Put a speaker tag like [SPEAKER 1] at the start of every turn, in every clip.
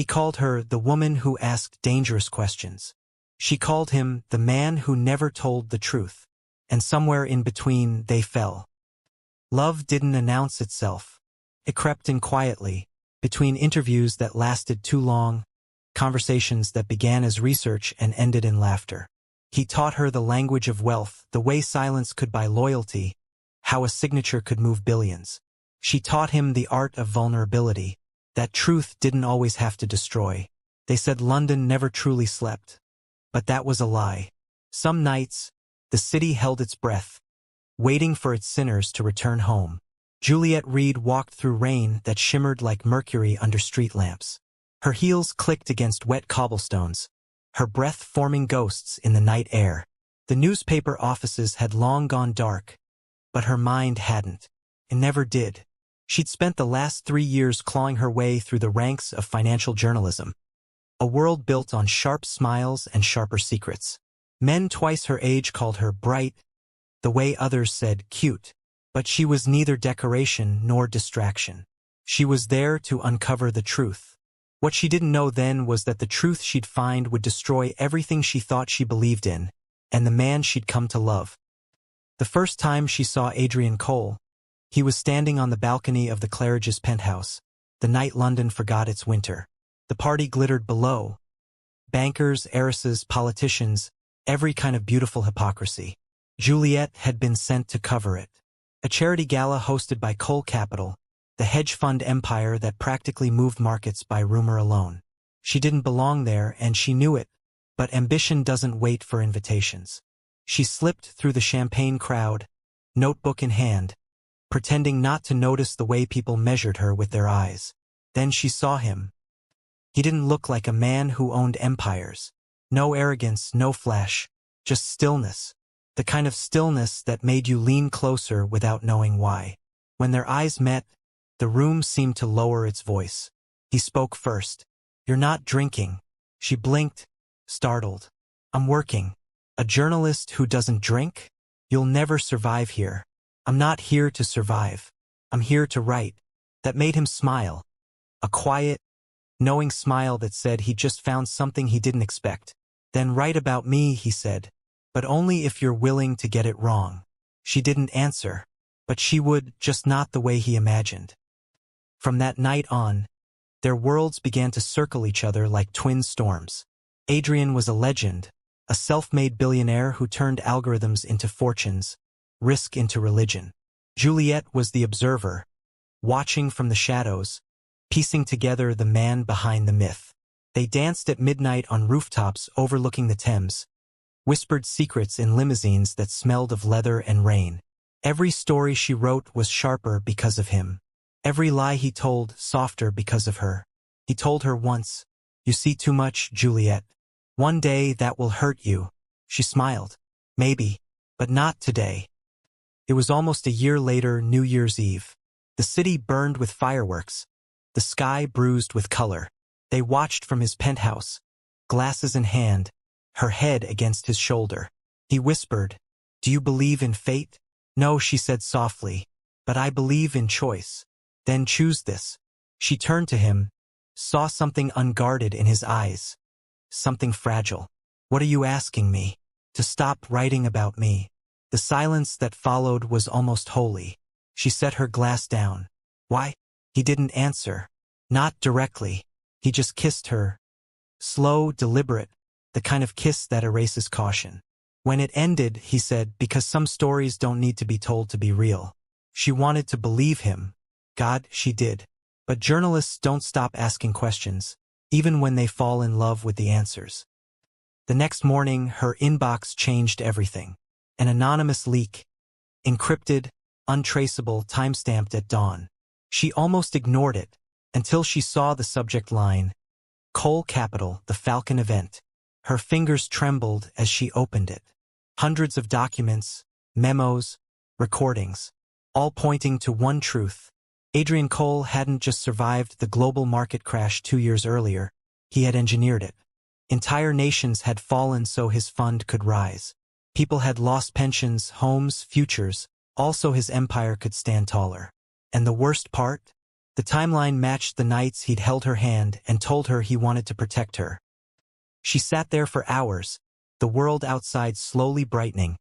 [SPEAKER 1] He called her the woman who asked dangerous questions. She called him the man who never told the truth. And somewhere in between they fell. Love didn't announce itself. It crept in quietly, between interviews that lasted too long, conversations that began as research and ended in laughter. He taught her the language of wealth, the way silence could buy loyalty, how a signature could move billions. She taught him the art of vulnerability, that truth didn't always have to destroy. They said London never truly slept. But that was a lie. Some nights, the city held its breath, waiting for its sinners to return home. Juliette Reed walked through rain that shimmered like mercury under street lamps. Her heels clicked against wet cobblestones, her breath forming ghosts in the night air. The newspaper offices had long gone dark, but her mind hadn't. It never did. She'd spent the last 3 years clawing her way through the ranks of financial journalism, a world built on sharp smiles and sharper secrets. Men twice her age called her bright, the way others said cute. But she was neither decoration nor distraction. She was there to uncover the truth. What she didn't know then was that the truth she'd find would destroy everything she thought she believed in, and the man she'd come to love. The first time she saw Adrian Cole, he was standing on the balcony of the Claridge's penthouse, the night London forgot its winter. The party glittered below. Bankers, heiresses, politicians, every kind of beautiful hypocrisy. Juliette had been sent to cover it. A charity gala hosted by Cole Capital, the hedge fund empire that practically moved markets by rumor alone. She didn't belong there and she knew it, but ambition doesn't wait for invitations. She slipped through the champagne crowd, notebook in hand, pretending not to notice the way people measured her with their eyes. Then she saw him. He didn't look like a man who owned empires. No arrogance, no flash, just stillness. The kind of stillness that made you lean closer without knowing why. When their eyes met, the room seemed to lower its voice. He spoke first. "You're not drinking." She blinked, startled. "I'm working." "A journalist who doesn't drink? You'll never survive here." "I'm not here to survive. I'm here to write." That made him smile. A quiet, knowing smile that said he just found something he didn't expect. "Then write about me," he said. "But only if you're willing to get it wrong." She didn't answer, but she would, just not the way he imagined. From that night on, their worlds began to circle each other like twin storms. Adrian was a legend, a self-made billionaire who turned algorithms into fortunes, risk into religion. Juliette was the observer, watching from the shadows, piecing together the man behind the myth. They danced at midnight on rooftops overlooking the Thames, whispered secrets in limousines that smelled of leather and rain. Every story she wrote was sharper because of him. Every lie he told softer because of her. He told her once, "You see too much, Juliette. One day that will hurt you." She smiled. "Maybe, but not today." It was almost a year later, New Year's Eve. The city burned with fireworks, the sky bruised with color. They watched from his penthouse, glasses in hand, her head against his shoulder. He whispered, "Do you believe in fate?" "No," she said softly, "but I believe in choice." "Then choose this." She turned to him, saw something unguarded in his eyes, something fragile. "What are you asking me?" "To stop writing about me." The silence that followed was almost holy. She set her glass down. "Why?" He didn't answer. Not directly. He just kissed her. Slow, deliberate, the kind of kiss that erases caution. When it ended, he said, "Because some stories don't need to be told to be real." She wanted to believe him. God, she did. But journalists don't stop asking questions, even when they fall in love with the answers. The next morning, her inbox changed everything. An anonymous leak. Encrypted, untraceable, timestamped at dawn. She almost ignored it, until she saw the subject line, Cole Capital, the Falcon event. Her fingers trembled as she opened it. Hundreds of documents, memos, recordings, all pointing to one truth. Adrian Cole hadn't just survived the global market crash 2 years earlier, he had engineered it. Entire nations had fallen so his fund could rise. People had lost pensions, homes, futures, also his empire could stand taller. And the worst part? The timeline matched the nights he'd held her hand and told her he wanted to protect her. She sat there for hours, the world outside slowly brightening,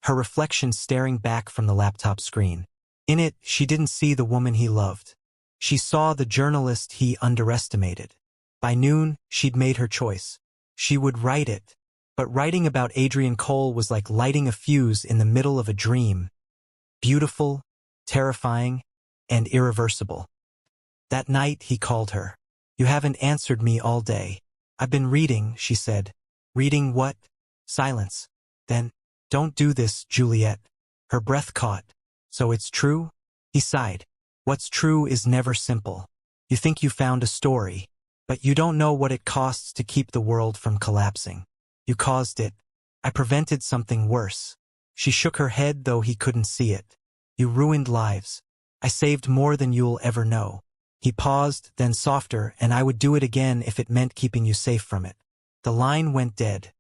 [SPEAKER 1] her reflection staring back from the laptop screen. In it, she didn't see the woman he loved. She saw the journalist he underestimated. By noon, she'd made her choice. She would write it. But writing about Adrian Cole was like lighting a fuse in the middle of a dream. Beautiful, terrifying, and irreversible. That night, he called her. "You haven't answered me all day." "I've been reading," she said. "Reading what?" Silence. Then, "Don't do this, Juliette." Her breath caught. "So it's true?" He sighed. "What's true is never simple. You think you found a story, but you don't know what it costs to keep the world from collapsing. You caused it. I prevented something worse." She shook her head, though he couldn't see it. "You ruined lives. I saved more than you'll ever know." He paused, then softer, "And I would do it again if it meant keeping you safe from it." The line went dead.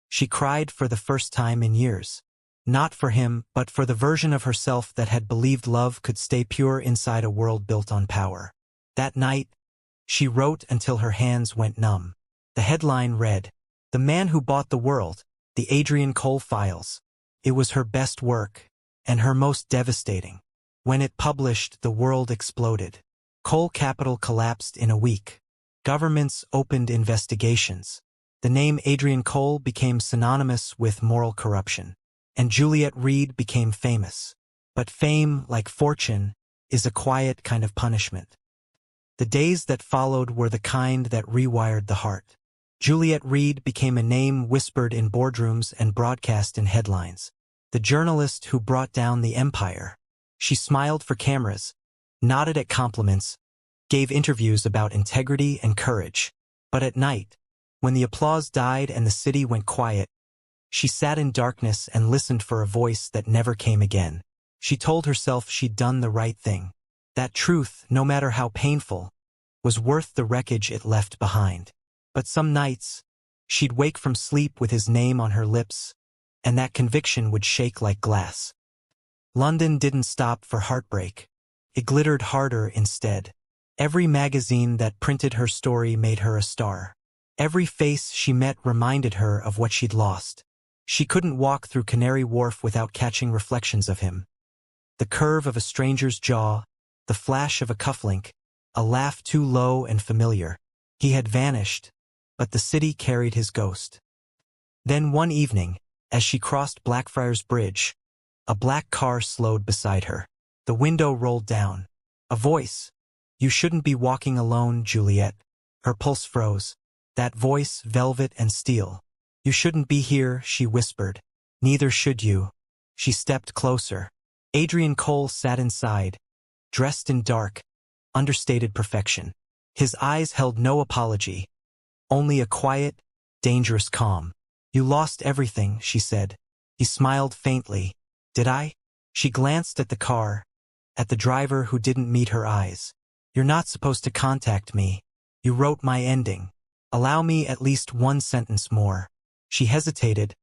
[SPEAKER 1] She cried for the first time in years. Not for him, but for the version of herself that had believed love could stay pure inside a world built on power. That night, she wrote until her hands went numb. The headline read, "The Man Who Bought the World, The Adrian Cole Files." It was her best work, and her most devastating. When it published, the world exploded. Coal capital collapsed in a week. Governments opened investigations. The name Adrian Cole became synonymous with moral corruption. And Juliette Reed became famous. But fame, like fortune, is a quiet kind of punishment. The days that followed were the kind that rewired the heart. Juliette Reed became a name whispered in boardrooms and broadcast in headlines. The journalist who brought down the empire. She smiled for cameras, nodded at compliments, gave interviews about integrity and courage. But at night, when the applause died and the city went quiet, she sat in darkness and listened for a voice that never came again. She told herself she'd done the right thing. That truth, no matter how painful, was worth the wreckage it left behind. But some nights, she'd wake from sleep with his name on her lips, and that conviction would shake like glass. London didn't stop for heartbreak. It glittered harder instead. Every magazine that printed her story made her a star. Every face she met reminded her of what she'd lost. She couldn't walk through Canary Wharf without catching reflections of him. The curve of a stranger's jaw, the flash of a cufflink, a laugh too low and familiar. He had vanished, but the city carried his ghost. Then one evening, as she crossed Blackfriars Bridge, a black car slowed beside her. The window rolled down. A voice. "You shouldn't be walking alone, Juliette." Her pulse froze. That voice, velvet and steel. "You shouldn't be here," she whispered. "Neither should you." She stepped closer. Adrian Cole sat inside, dressed in dark, understated perfection. His eyes held no apology, only a quiet, dangerous calm. "You lost everything," she said. He smiled faintly. "Did I?" She glanced at the car, at the driver who didn't meet her eyes. "You're not supposed to contact me. You wrote my ending. Allow me at least one sentence more." She hesitated,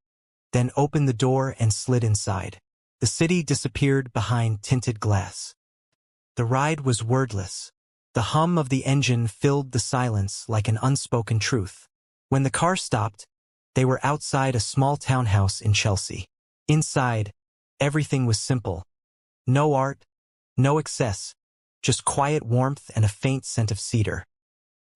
[SPEAKER 1] then opened the door and slid inside. The city disappeared behind tinted glass. The ride was wordless. The hum of the engine filled the silence like an unspoken truth. When the car stopped, they were outside a small townhouse in Chelsea. Inside, everything was simple. No art, no excess, just quiet warmth and a faint scent of cedar.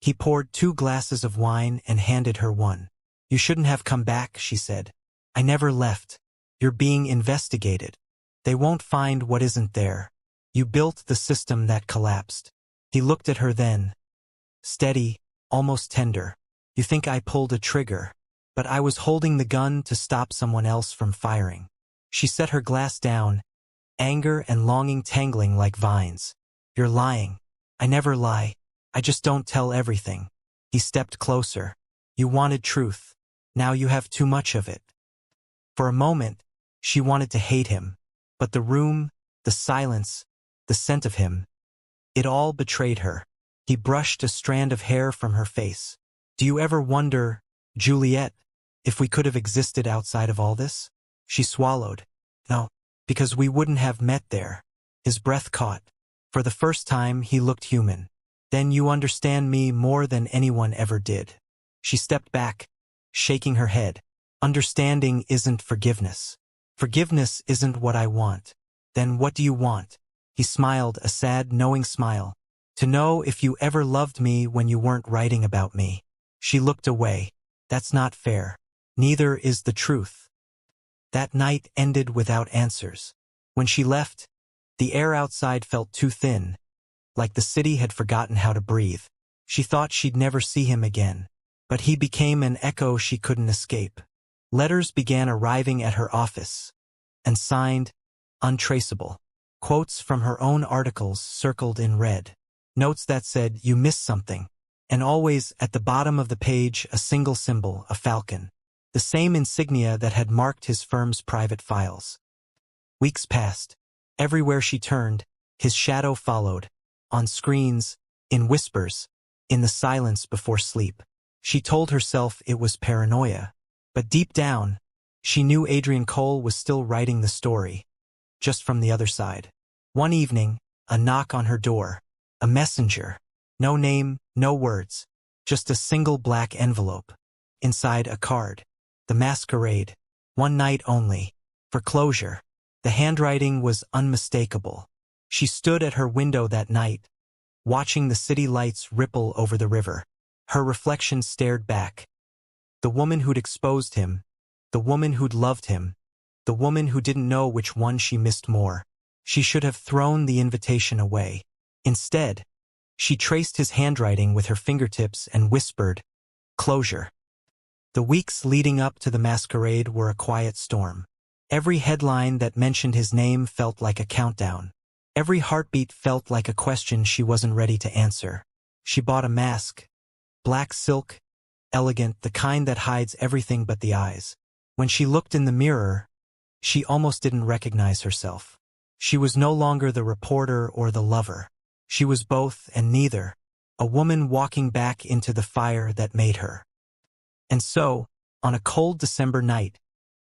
[SPEAKER 1] He poured 2 glasses of wine and handed her one. "You shouldn't have come back," she said. "I never left. You're being investigated. They won't find what isn't there. You built the system that collapsed." He looked at her then. Steady, almost tender. "You think I pulled a trigger, but I was holding the gun to stop someone else from firing." She set her glass down, anger and longing tangling like vines. "You're lying." "I never lie. I just don't tell everything." He stepped closer. "You wanted truth. Now you have too much of it." For a moment, she wanted to hate him. But the room, the silence, the scent of him, it all betrayed her. He brushed a strand of hair from her face. "Do you ever wonder, Juliette, if we could have existed outside of all this?" She swallowed. "No, because we wouldn't have met there." His breath caught. For the first time, he looked human. Then you understand me more than anyone ever did. She stepped back, shaking her head. Understanding isn't forgiveness. Forgiveness isn't what I want. Then what do you want? He smiled, a sad, knowing smile. To know if you ever loved me when you weren't writing about me. She looked away. That's not fair. Neither is the truth. That night ended without answers. When she left, the air outside felt too thin, like the city had forgotten how to breathe. She thought she'd never see him again. But he became an echo she couldn't escape. Letters began arriving at her office, and signed, untraceable. Quotes from her own articles circled in red. Notes that said, you missed something. And always, at the bottom of the page, a single symbol, a falcon. The same insignia that had marked his firm's private files. Weeks passed. Everywhere she turned, his shadow followed. On screens, in whispers, in the silence before sleep. She told herself it was paranoia. But deep down, she knew Adrian Cole was still writing the story. Just from the other side. One evening, a knock on her door. A messenger. No name, no words. Just a single black envelope. Inside a card. The masquerade. One night only. For closure. The handwriting was unmistakable. She stood at her window that night, watching the city lights ripple over the river. Her reflection stared back. The woman who'd exposed him. The woman who'd loved him. The woman who didn't know which one she missed more. She should have thrown the invitation away. Instead, she traced his handwriting with her fingertips and whispered, closure. The weeks leading up to the masquerade were a quiet storm. Every headline that mentioned his name felt like a countdown. Every heartbeat felt like a question she wasn't ready to answer. She bought a mask. Black silk, elegant, the kind that hides everything but the eyes. When she looked in the mirror, she almost didn't recognize herself. She was no longer the reporter or the lover. She was both and neither, a woman walking back into the fire that made her. And so, on a cold December night,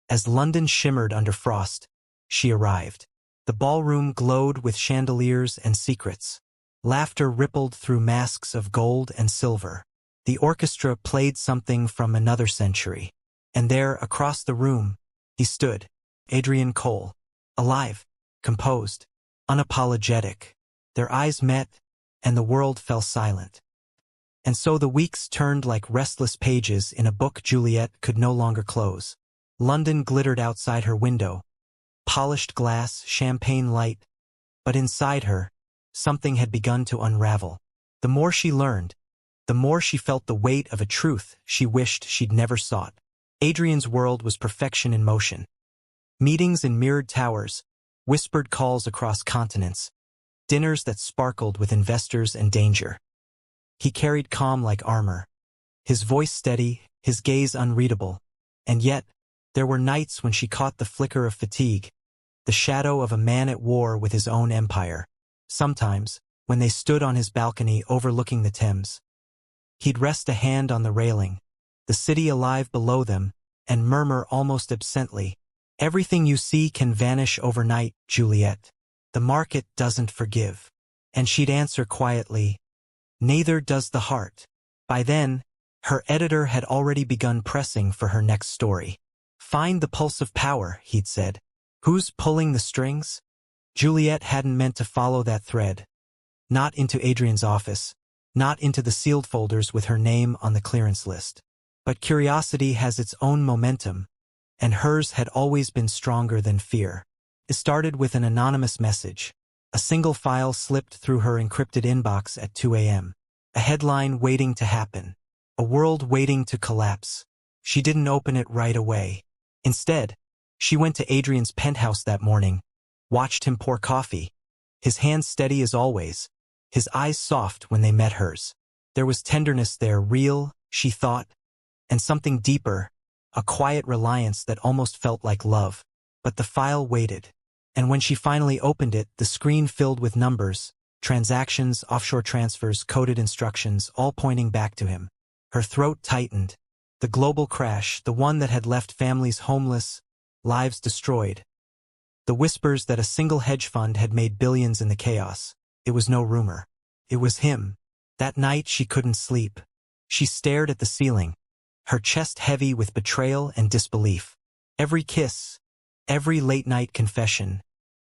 [SPEAKER 1] as London shimmered under frost, she arrived. The ballroom glowed with chandeliers and secrets. Laughter rippled through masks of gold and silver. The orchestra played something from another century. And there, across the room, he stood, Adrian Cole, alive, composed, unapologetic. Their eyes met, and the world fell silent. And so the weeks turned like restless pages in a book Juliette could no longer close. London glittered outside her window. Polished glass, champagne light. But inside her, something had begun to unravel. The more she learned, the more she felt the weight of a truth she wished she'd never sought. Adrian's world was perfection in motion. Meetings in mirrored towers, whispered calls across continents, dinners that sparkled with investors and danger. He carried calm like armor, his voice steady, his gaze unreadable. And yet, there were nights when she caught the flicker of fatigue, the shadow of a man at war with his own empire. Sometimes, when they stood on his balcony overlooking the Thames, he'd rest a hand on the railing, the city alive below them, and murmur almost absently, everything you see can vanish overnight, Juliette. The market doesn't forgive. And she'd answer quietly, neither does the heart. By then, her editor had already begun pressing for her next story. Find the pulse of power, he'd said. Who's pulling the strings? Juliette hadn't meant to follow that thread. Not into Adrian's office, not into the sealed folders with her name on the clearance list. But curiosity has its own momentum, and hers had always been stronger than fear. It started with an anonymous message. A single file slipped through her encrypted inbox at 2 a.m. A headline waiting to happen. A world waiting to collapse. She didn't open it right away. Instead, she went to Adrian's penthouse that morning, watched him pour coffee, his hands steady as always, his eyes soft when they met hers. There was tenderness there, real, she thought, and something deeper, a quiet reliance that almost felt like love. But the file waited. And when she finally opened it, the screen filled with numbers, transactions, offshore transfers, coded instructions, all pointing back to him. Her throat tightened. The global crash, the one that had left families homeless, lives destroyed. The whispers that a single hedge fund had made billions in the chaos. It was no rumor. It was him. That night she couldn't sleep. She stared at the ceiling, her chest heavy with betrayal and disbelief. Every kiss, every late-night confession,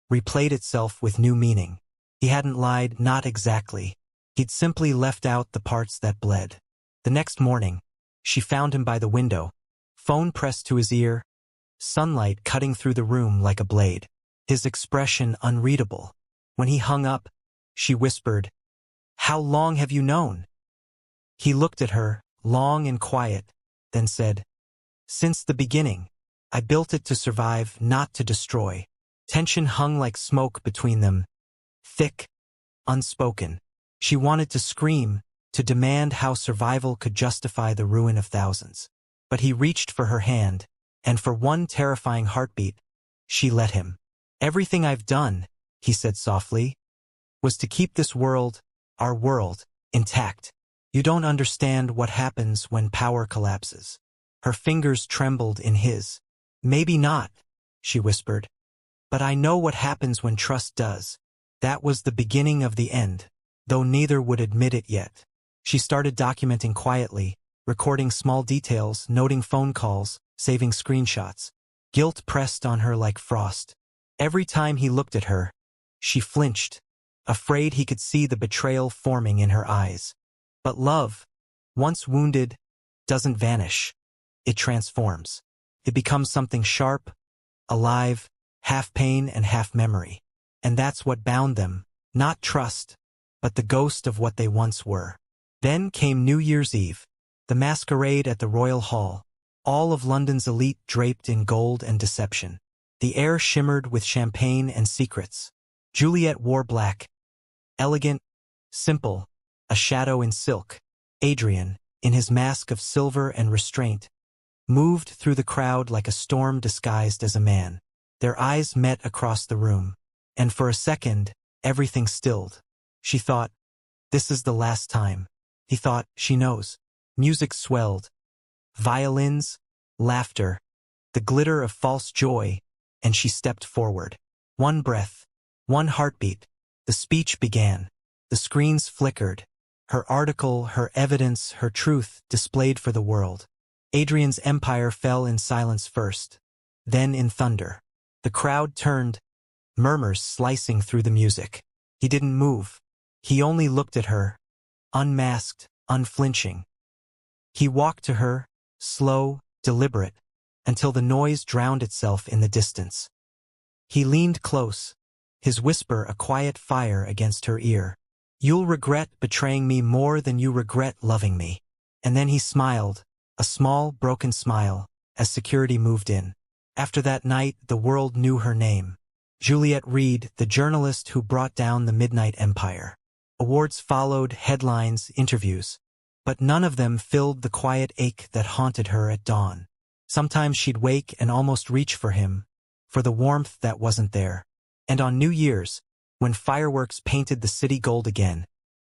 [SPEAKER 1] replayed itself with new meaning. He hadn't lied, not exactly. He'd simply left out the parts that bled. The next morning, she found him by the window, phone pressed to his ear, sunlight cutting through the room like a blade, his expression unreadable. When he hung up, she whispered, "How long have you known?" He looked at her, long and quiet, then said, "Since the beginning. I built it to survive, not to destroy." Tension hung like smoke between them, thick, unspoken. She wanted to scream, to demand how survival could justify the ruin of thousands. But he reached for her hand, and for one terrifying heartbeat, she let him. "Everything I've done," he said softly, "was to keep this world, our world, intact. You don't understand what happens when power collapses." Her fingers trembled in his. "Maybe not," she whispered. "But I know what happens when trust does." That was the beginning of the end, though neither would admit it yet. She started documenting quietly, recording small details, noting phone calls, saving screenshots. Guilt pressed on her like frost. Every time he looked at her, she flinched, afraid he could see the betrayal forming in her eyes. But love, once wounded, doesn't vanish. It transforms. It becomes something sharp, alive, half pain and half memory. And that's what bound them, not trust, but the ghost of what they once were. Then came New Year's Eve, the masquerade at the Royal Hall, all of London's elite draped in gold and deception. The air shimmered with champagne and secrets. Juliette wore black, elegant, simple, a shadow in silk. Adrian, in his mask of silver and restraint, moved through the crowd like a storm disguised as a man. Their eyes met across the room, and for a second, everything stilled. She thought, "This is the last time." He thought, "She knows." Music swelled. Violins, laughter, the glitter of false joy, and she stepped forward. One breath, one heartbeat. The speech began. The screens flickered. Her article, her evidence, her truth displayed for the world. Adrian's empire fell in silence first, then in thunder. The crowd turned, murmurs slicing through the music. He didn't move. He only looked at her, unmasked, unflinching. He walked to her, slow, deliberate, until the noise drowned itself in the distance. He leaned close, his whisper a quiet fire against her ear. "You'll regret betraying me more than you regret loving me." And then he smiled, a small, broken smile, as security moved in. After that night, the world knew her name. Juliette Reed, the journalist who brought down the Midnight Empire. Awards followed, headlines, interviews. But none of them filled the quiet ache that haunted her at dawn. Sometimes she'd wake and almost reach for him, for the warmth that wasn't there. And on New Year's, when fireworks painted the city gold again,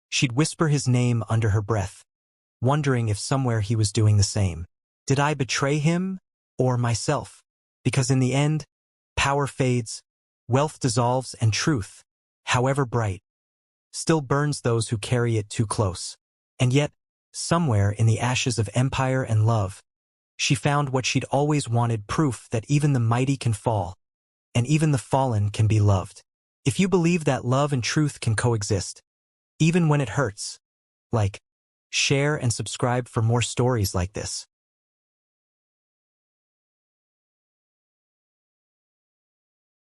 [SPEAKER 1] she'd whisper his name under her breath, wondering if somewhere he was doing the same. Did I betray him, or myself? Because in the end, power fades, wealth dissolves, and truth, however bright, still burns those who carry it too close. And yet, somewhere in the ashes of empire and love, she found what she'd always wanted, proof that even the mighty can fall, and even the fallen can be loved. If you believe that love and truth can coexist, even when it hurts, like, share and subscribe for more stories like this.